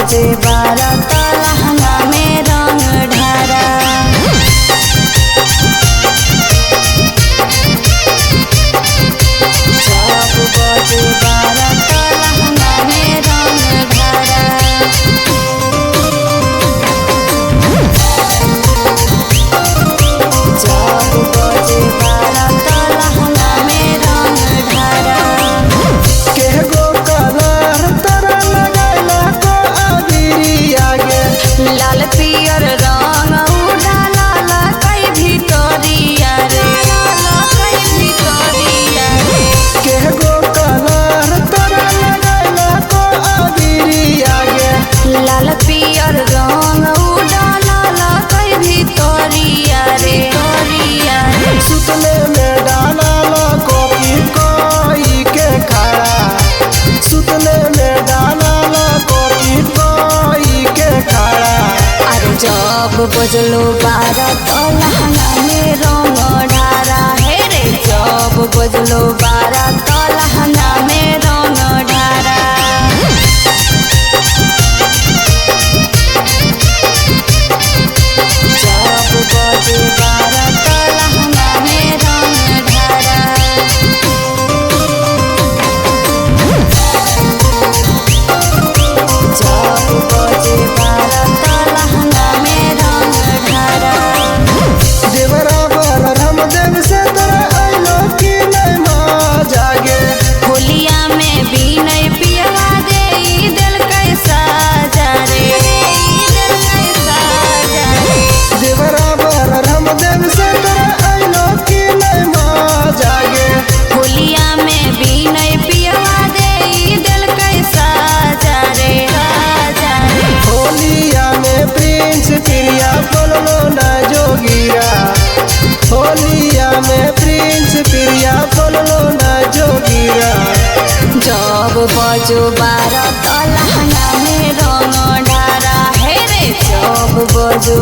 बजे 12 त लहंगा में रंग ढारा। जब बजे 12 त लहंगा में रंग ढारा। जब बजे 12 त लहंगा में रंग ढारा। लाल पियर रंग उडाला कई भितरिया रे, कई भितरिया रे। केगो कलर तोरा लगाइला को अबिरिया गे। लाल पियर रंग उडाला कई भितरिया रे, तोरिया रे। सुतले में डाला कॉपी कोई के खड़ा। सुतले में डाला कॉपी कोई के खड़ा। अरे जब बजलो 12 त लहंगा में रंग ढारा हे रे। जब बजलो 12 त लहंगा में रंग ढारा। जब बजे 12 त लहंगा में रंग ढारा। जब बजे 12 त लहंगा में रंग ढारा। देवरा बर हम देव से तोरा आइलो कि नहीं मजा गे। होलिया में भी नहीं पियवा दे दिल कैसा जा रे, दिल कैसा जा रे। देवरा बर हम देव से तोरा आइलो कि नहीं मजा गे। होलिया में भी नहीं पियवा दे दिल कैसा जा रे, जा रे। होलिया में प्रिंस प्रिया बोलो ना जोगिरा। होलिया में प्रिंस प्रिया बोलो ना जोगिरा। जब बजो 12 त लहंगा में रंग ढारा हे रे। जब बजो